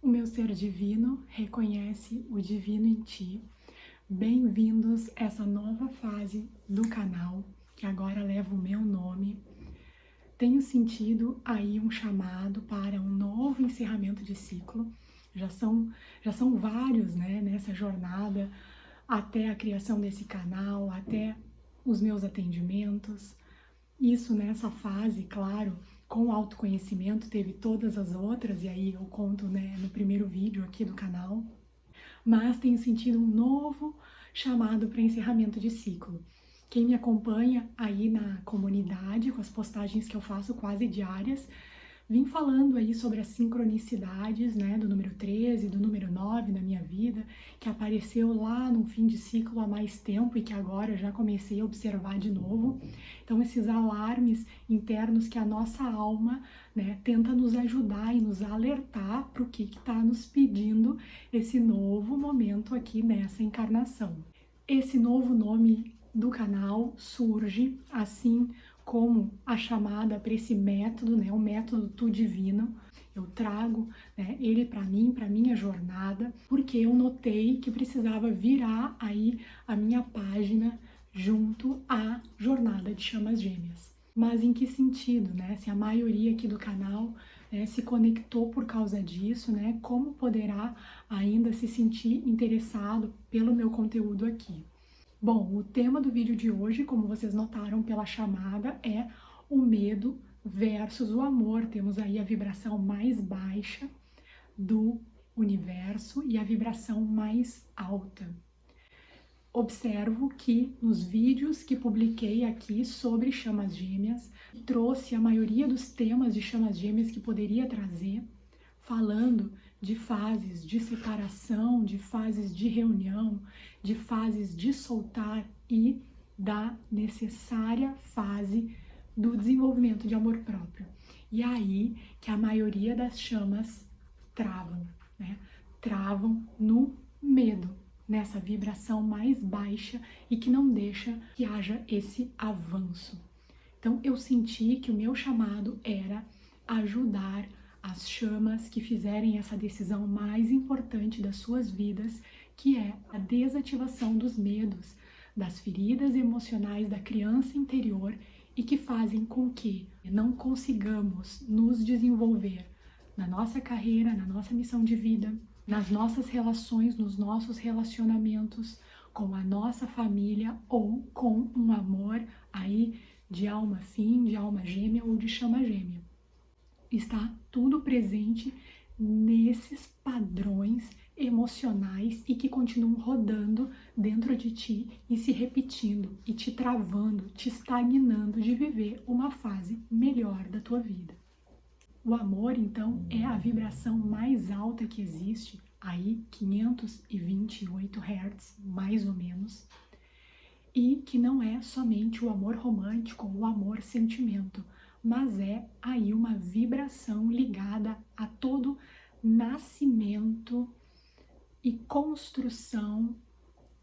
O meu ser divino reconhece o divino em ti. Bem-vindos a essa nova fase do canal, que agora leva o meu nome. Tenho sentido aí um chamado para um novo encerramento de ciclo. Já são vários, né, nessa jornada, até a criação desse canal, até os meus atendimentos. Isso nessa fase, claro, com autoconhecimento, teve todas as outras, e aí eu conto, né, no primeiro vídeo aqui do canal. Mas tenho sentido um novo chamado para encerramento de ciclo. Quem me acompanha aí na comunidade, com as postagens que eu faço quase diárias, vim falando aí sobre as sincronicidades, né, do número 13, do número 9 na minha vida, que apareceu lá no fim de ciclo há mais tempo e que agora eu já comecei a observar de novo. Então, esses alarmes internos que a nossa alma, né, tenta nos ajudar e nos alertar para o que está nos pedindo esse novo momento aqui nessa encarnação. Esse novo nome do canal surge assim como a chamada para esse método, né, o método Tu Divino. Eu trago, né, ele para mim, para minha jornada, porque eu notei que precisava virar aí a minha página junto à jornada de Chamas Gêmeas. Mas em que sentido, né? Se a maioria aqui do canal, né, se conectou por causa disso, né? Como poderá ainda se sentir interessado pelo meu conteúdo aqui? Bom, o tema do vídeo de hoje, como vocês notaram pela chamada, é o medo versus o amor. Temos aí a vibração mais baixa do universo e a vibração mais alta. Observo que nos vídeos que publiquei aqui sobre chamas gêmeas, trouxe a maioria dos temas de chamas gêmeas que poderia trazer, falando de fases de separação, de fases de reunião, de fases de soltar e da necessária fase do desenvolvimento de amor próprio. E aí que a maioria das chamas travam, né? Travam no medo, nessa vibração mais baixa e que não deixa que haja esse avanço. Então eu senti que o meu chamado era ajudar as chamas que fizerem essa decisão mais importante das suas vidas, que é a desativação dos medos, das feridas emocionais da criança interior e que fazem com que não consigamos nos desenvolver na nossa carreira, na nossa missão de vida, nas nossas relações, nos nossos relacionamentos com a nossa família ou com um amor aí de alma afim, de alma gêmea ou de chama gêmea. Está tudo presente nesses padrões emocionais e que continuam rodando dentro de ti e se repetindo e te travando, te estagnando de viver uma fase melhor da tua vida. O amor, então, é a vibração mais alta que existe, aí 528 Hz, mais ou menos, e que não é somente o amor romântico ou o amor sentimento, mas é aí uma vibração ligada a todo nascimento e construção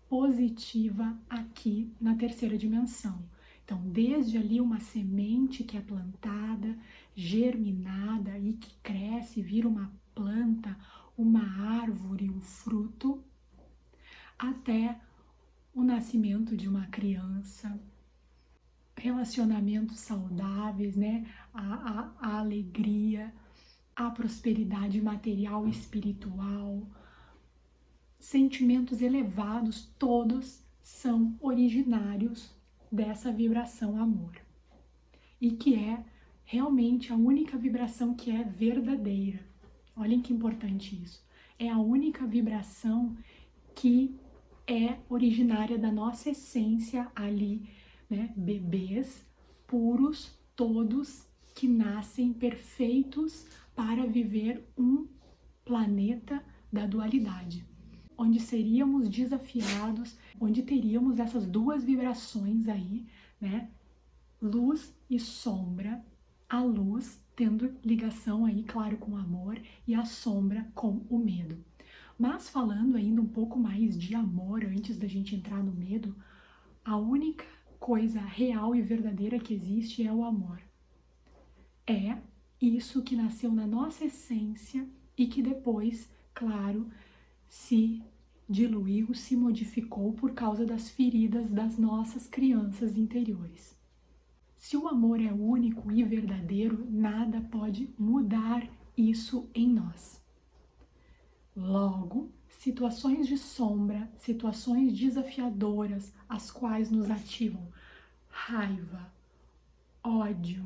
positiva aqui na terceira dimensão. Então, desde ali uma semente que é plantada, germinada e que cresce, vira uma planta, uma árvore, um fruto, até o nascimento de uma criança, relacionamentos saudáveis, né? A alegria, a prosperidade material e espiritual, sentimentos elevados, todos são originários dessa vibração amor. E que é realmente a única vibração que é verdadeira. Olhem que importante isso. É a única vibração que é originária da nossa essência ali, né? Bebês puros, todos que nascem perfeitos para viver um planeta da dualidade, onde seríamos desafiados, onde teríamos essas duas vibrações aí, né? Luz e sombra, a luz tendo ligação aí, claro, com o amor e a sombra com o medo. Mas falando ainda um pouco mais de amor, antes da gente entrar no medo, a única coisa real e verdadeira que existe é o amor. É isso que nasceu na nossa essência e que depois, claro, se diluiu, se modificou por causa das feridas das nossas crianças interiores. Se o amor é único e verdadeiro, nada pode mudar isso em nós. Logo, situações de sombra, situações desafiadoras, as quais nos ativam raiva, ódio,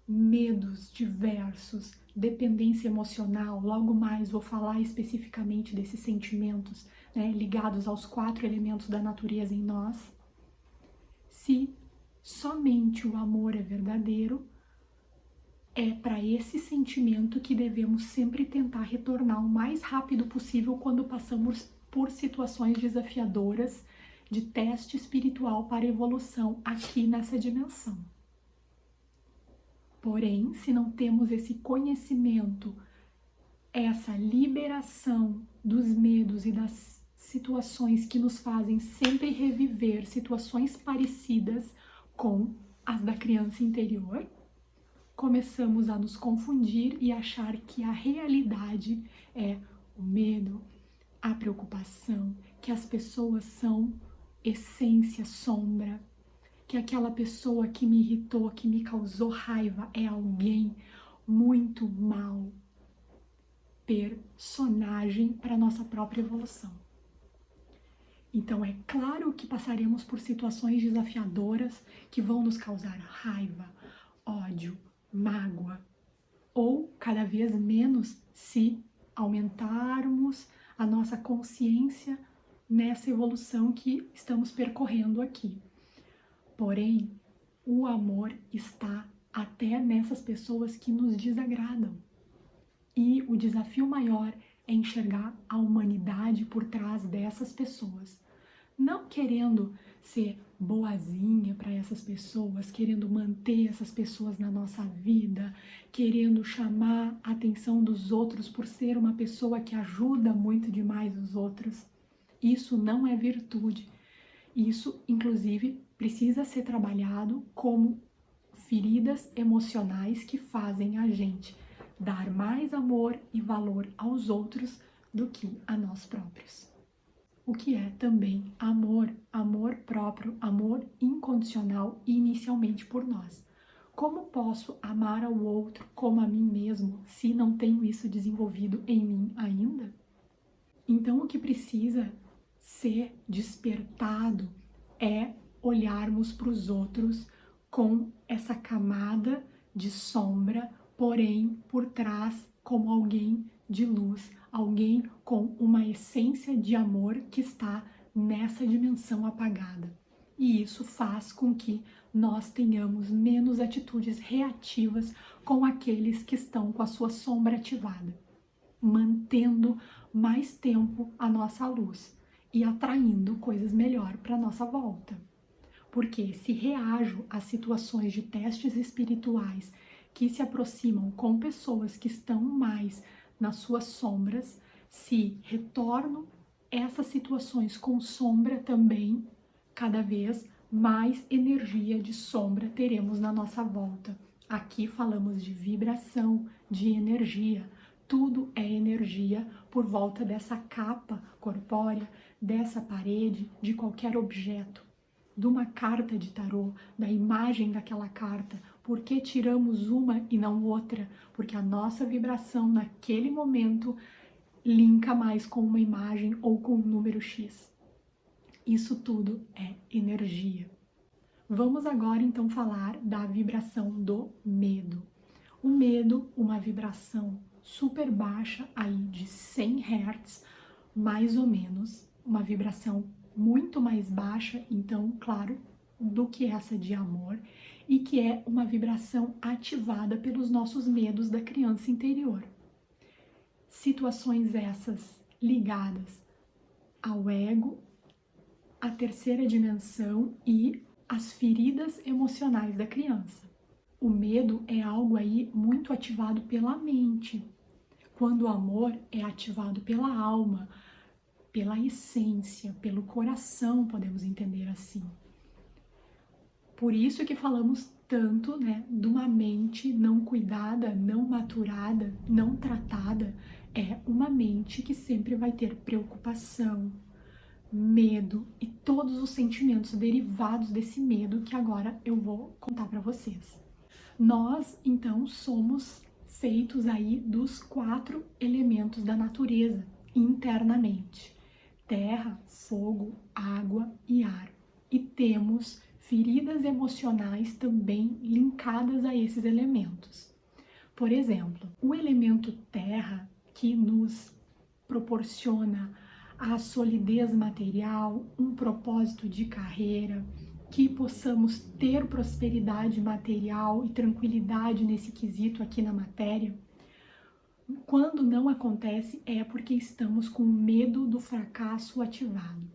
medos diversos, dependência emocional. Logo mais vou falar especificamente desses sentimentos, ligados aos 4 elementos da natureza em nós. Se somente o amor é verdadeiro, é para esse sentimento que devemos sempre tentar retornar o mais rápido possível quando passamos por situações desafiadoras de teste espiritual para evolução aqui nessa dimensão. Porém, se não temos esse conhecimento, essa liberação dos medos e das situações que nos fazem sempre reviver situações parecidas com as da criança interior, começamos a nos confundir e achar que a realidade é o medo, a preocupação, que as pessoas são essência, sombra, que aquela pessoa que me irritou, que me causou raiva é alguém muito mal, personagem para nossa própria evolução. Então é claro que passaremos por situações desafiadoras que vão nos causar raiva, ódio, mágoa, ou cada vez menos se aumentarmos a nossa consciência nessa evolução que estamos percorrendo aqui. Porém, o amor está até nessas pessoas que nos desagradam. E o desafio maior é enxergar a humanidade por trás dessas pessoas. Não querendo ser boazinha para essas pessoas, querendo manter essas pessoas na nossa vida, querendo chamar a atenção dos outros por ser uma pessoa que ajuda muito demais os outros. Isso não é virtude. Isso, inclusive, precisa ser trabalhado como feridas emocionais que fazem a gente dar mais amor e valor aos outros do que a nós próprios. O que é também amor, amor próprio, amor incondicional e inicialmente por nós. Como posso amar ao outro como a mim mesmo se não tenho isso desenvolvido em mim ainda? Então o que precisa ser despertado é olharmos para os outros com essa camada de sombra, porém por trás como alguém de luz, alguém com uma essência de amor que está nessa dimensão apagada. E isso faz com que nós tenhamos menos atitudes reativas com aqueles que estão com a sua sombra ativada, mantendo mais tempo a nossa luz e atraindo coisas melhores para a nossa volta. Porque se reajo a situações de testes espirituais que se aproximam com pessoas que estão mais nas suas sombras, se retorno essas situações com sombra também, cada vez mais energia de sombra teremos na nossa volta. Aqui falamos de vibração, de energia. Tudo é energia por volta dessa capa corpórea, dessa parede, de qualquer objeto, de uma carta de tarô, da imagem daquela carta. Por que tiramos uma e não outra? Porque a nossa vibração naquele momento linka mais com uma imagem ou com um número X. Isso tudo é energia. Vamos agora então falar da vibração do medo. O medo, uma vibração super baixa aí de 100 Hz, mais ou menos, uma vibração muito mais baixa, então, claro, do que essa de amor, e que é uma vibração ativada pelos nossos medos da criança interior. Situações essas ligadas ao ego, à terceira dimensão e às feridas emocionais da criança. O medo é algo aí muito ativado pela mente, quando o amor é ativado pela alma, pela essência, pelo coração, podemos entender assim. Por isso que falamos Portanto, né, de uma mente não cuidada, não maturada, não tratada, é uma mente que sempre vai ter preocupação, medo e todos os sentimentos derivados desse medo que agora eu vou contar para vocês. Nós, então, somos feitos aí dos 4 elementos da natureza internamente: terra, fogo, água e ar. E temos feridas emocionais também linkadas a esses elementos. Por exemplo, o elemento terra, que nos proporciona a solidez material, um propósito de carreira, que possamos ter prosperidade material e tranquilidade nesse quesito aqui na matéria. Quando não acontece é porque estamos com medo do fracasso ativado.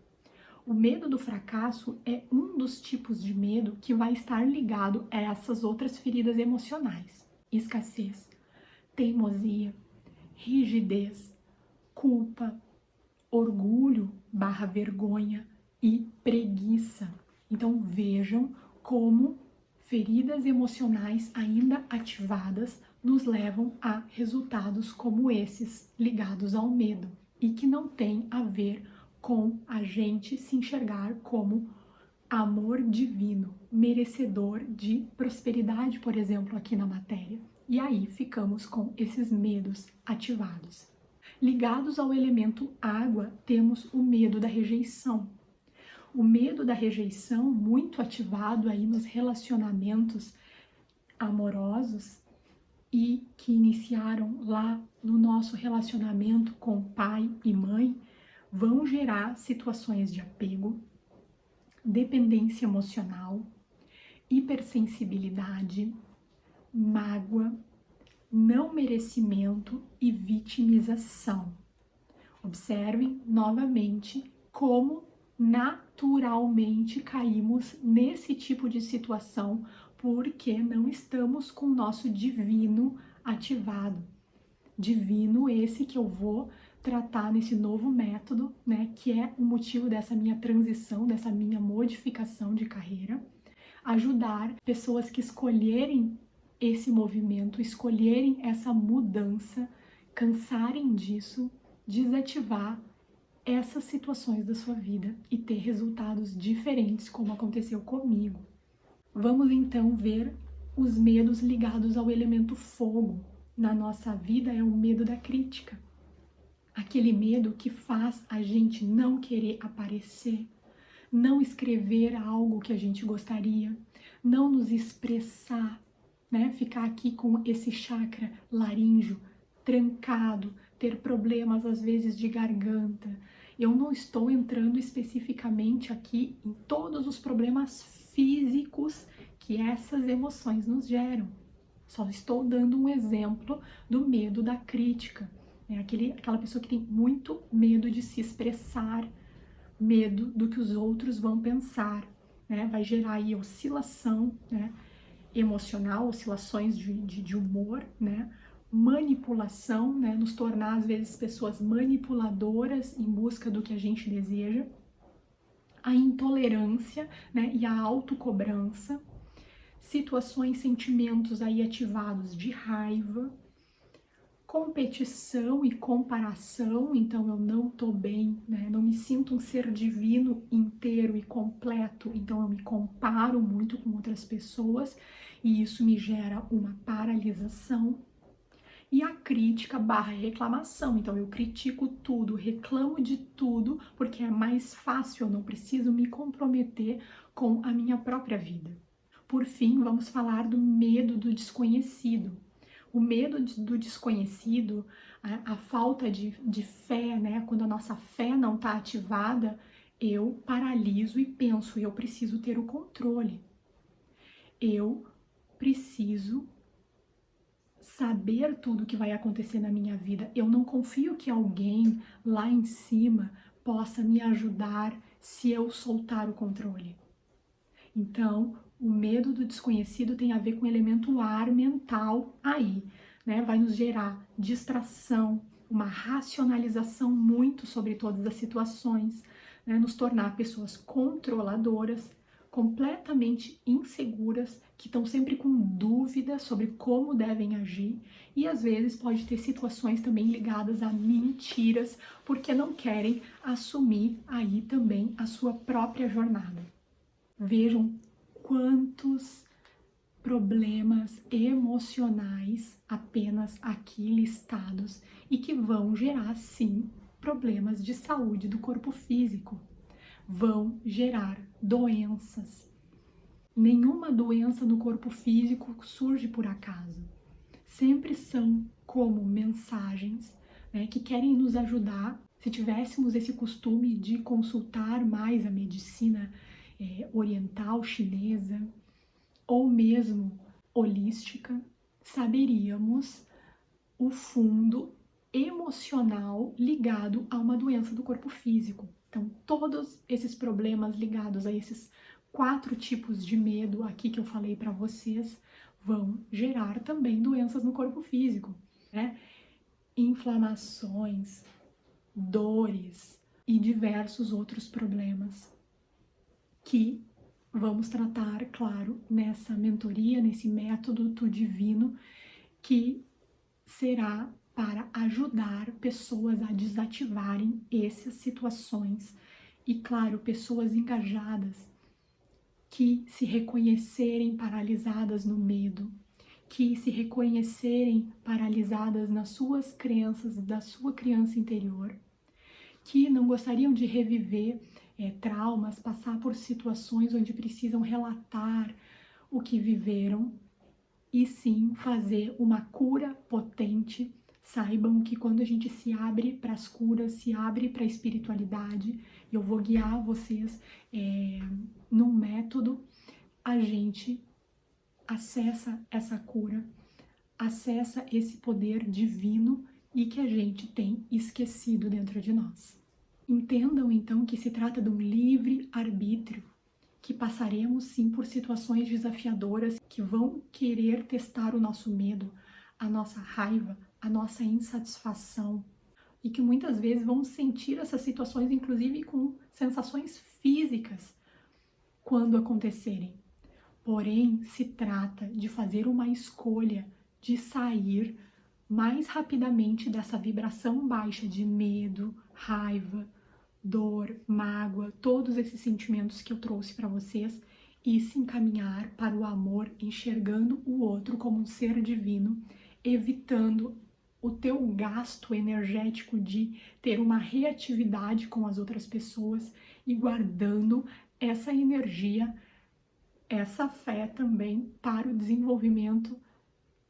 O medo do fracasso é um dos tipos de medo que vai estar ligado a essas outras feridas emocionais: escassez, teimosia, rigidez, culpa, orgulho / vergonha e preguiça. Então vejam como feridas emocionais ainda ativadas nos levam a resultados como esses ligados ao medo e que não tem a ver com a gente se enxergar como amor divino, merecedor de prosperidade, por exemplo, aqui na matéria. E aí ficamos com esses medos ativados. Ligados ao elemento água, temos o medo da rejeição. O medo da rejeição, muito ativado aí nos relacionamentos amorosos e que iniciaram lá no nosso relacionamento com pai e mãe, vão gerar situações de apego, dependência emocional, hipersensibilidade, mágoa, não merecimento e vitimização. Observem novamente como naturalmente caímos nesse tipo de situação porque não estamos com o nosso divino ativado. Divino esse que eu vou tratar nesse novo método, né, que é o motivo dessa minha transição, dessa minha modificação de carreira, ajudar pessoas que escolherem esse movimento, escolherem essa mudança, cansarem disso, desativar essas situações da sua vida e ter resultados diferentes, como aconteceu comigo. Vamos então ver os medos ligados ao elemento fogo. Na nossa vida é o medo da crítica. Aquele medo que faz a gente não querer aparecer, não escrever algo que a gente gostaria, não nos expressar, né? Ficar aqui com esse chakra laríngeo trancado, ter problemas às vezes de garganta. Eu não estou entrando especificamente aqui em todos os problemas físicos que essas emoções nos geram. Só estou dando um exemplo do medo da crítica. É aquela pessoa que tem muito medo de se expressar, medo do que os outros vão pensar, né? Vai gerar aí oscilação, né, emocional, oscilações de humor, né? Manipulação, né? Nos tornar às vezes pessoas manipuladoras em busca do que a gente deseja, a intolerância, né, e a autocobrança, situações, sentimentos aí ativados de raiva, competição e comparação. Então eu não tô bem, né? Não me sinto um ser divino inteiro e completo, então eu me comparo muito com outras pessoas e isso me gera uma paralisação. E a crítica / reclamação, então eu critico tudo, reclamo de tudo, porque é mais fácil, eu não preciso me comprometer com a minha própria vida. Por fim, vamos falar do medo do desconhecido. O medo do desconhecido, a falta de fé, né? Quando a nossa fé não está ativada, eu paraliso e penso, eu preciso ter o controle. Eu preciso saber tudo que vai acontecer na minha vida. Eu não confio que alguém lá em cima possa me ajudar se eu soltar o controle. Então, o medo do desconhecido tem a ver com o elemento ar mental aí, né? Vai nos gerar distração, uma racionalização muito sobre todas as situações, né? Nos tornar pessoas controladoras, completamente inseguras, que estão sempre com dúvidas sobre como devem agir, e às vezes pode ter situações também ligadas a mentiras, porque não querem assumir aí também a sua própria jornada. Vejam quantos problemas emocionais apenas aqui listados e que vão gerar, sim, problemas de saúde do corpo físico, vão gerar doenças. Nenhuma doença no corpo físico surge por acaso. Sempre são como mensagens, né, que querem nos ajudar. Se tivéssemos esse costume de consultar mais a medicina oriental, chinesa, ou mesmo holística, saberíamos o fundo emocional ligado a uma doença do corpo físico. Então, todos esses problemas ligados a esses 4 tipos de medo aqui que eu falei para vocês vão gerar também doenças no corpo físico, né? Inflamações, dores e diversos outros problemas que vamos tratar, claro, nessa mentoria, nesse método do divino, que será para ajudar pessoas a desativarem essas situações. E, claro, pessoas engajadas que se reconhecerem paralisadas no medo, que se reconhecerem paralisadas nas suas crenças, da sua criança interior, que não gostariam de reviver traumas, passar por situações onde precisam relatar o que viveram e sim fazer uma cura potente. Saibam que quando a gente se abre para as curas, se abre para a espiritualidade, eu vou guiar vocês num método, a gente acessa essa cura, acessa esse poder divino e que a gente tem esquecido dentro de nós. Entendam então que se trata de um livre arbítrio, que passaremos sim por situações desafiadoras que vão querer testar o nosso medo, a nossa raiva, a nossa insatisfação, e que muitas vezes vamos sentir essas situações inclusive com sensações físicas quando acontecerem. Porém, se trata de fazer uma escolha de sair mais rapidamente dessa vibração baixa de medo, raiva, dor, mágoa, todos esses sentimentos que eu trouxe para vocês, e se encaminhar para o amor, enxergando o outro como um ser divino, evitando o teu gasto energético de ter uma reatividade com as outras pessoas e guardando essa energia, essa fé também para o desenvolvimento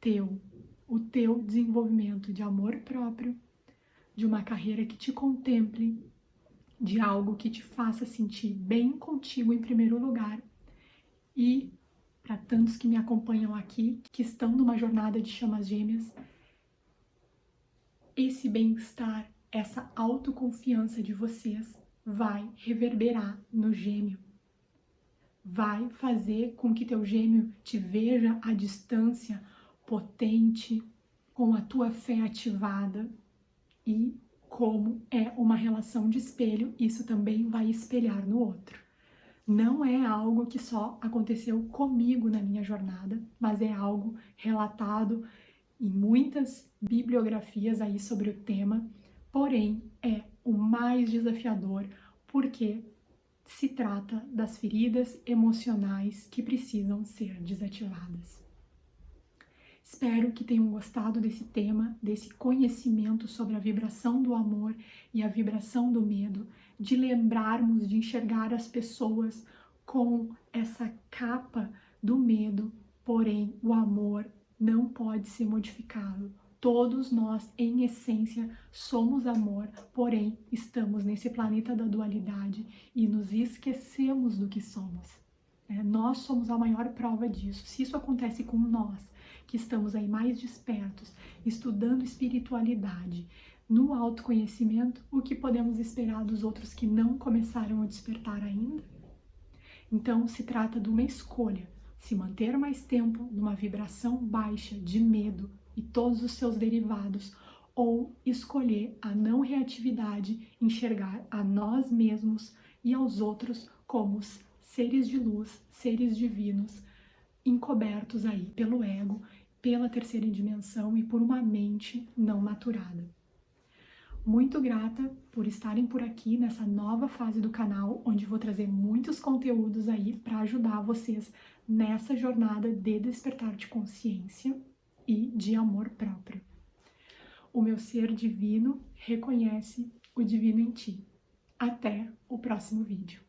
teu, o teu desenvolvimento de amor próprio, de uma carreira que te contemple, de algo que te faça sentir bem contigo em primeiro lugar. E para tantos que me acompanham aqui, que estão numa jornada de chamas gêmeas, esse bem-estar, essa autoconfiança de vocês vai reverberar no gêmeo. Vai fazer com que teu gêmeo te veja à distância, potente, com a tua fé ativada, e como é uma relação de espelho, isso também vai espelhar no outro. Não é algo que só aconteceu comigo na minha jornada, mas é algo relatado em muitas bibliografias aí sobre o tema, porém é o mais desafiador porque se trata das feridas emocionais que precisam ser desativadas. Espero que tenham gostado desse tema, desse conhecimento sobre a vibração do amor e a vibração do medo, de lembrarmos de enxergar as pessoas com essa capa do medo, porém o amor não pode ser modificado. Todos nós, em essência, somos amor, porém estamos nesse planeta da dualidade e nos esquecemos do que somos. Nós somos a maior prova disso. Se isso acontece com nós, que estamos aí mais despertos, estudando espiritualidade, no autoconhecimento, o que podemos esperar dos outros que não começaram a despertar ainda? Então, se trata de uma escolha, se manter mais tempo numa vibração baixa de medo e todos os seus derivados, ou escolher a não reatividade, enxergar a nós mesmos e aos outros como seres de luz, seres divinos, encobertos aí pelo ego, pela terceira dimensão e por uma mente não maturada. Muito grata por estarem por aqui nessa nova fase do canal, onde vou trazer muitos conteúdos aí para ajudar vocês nessa jornada de despertar de consciência e de amor próprio. O meu ser divino reconhece o divino em ti. Até o próximo vídeo.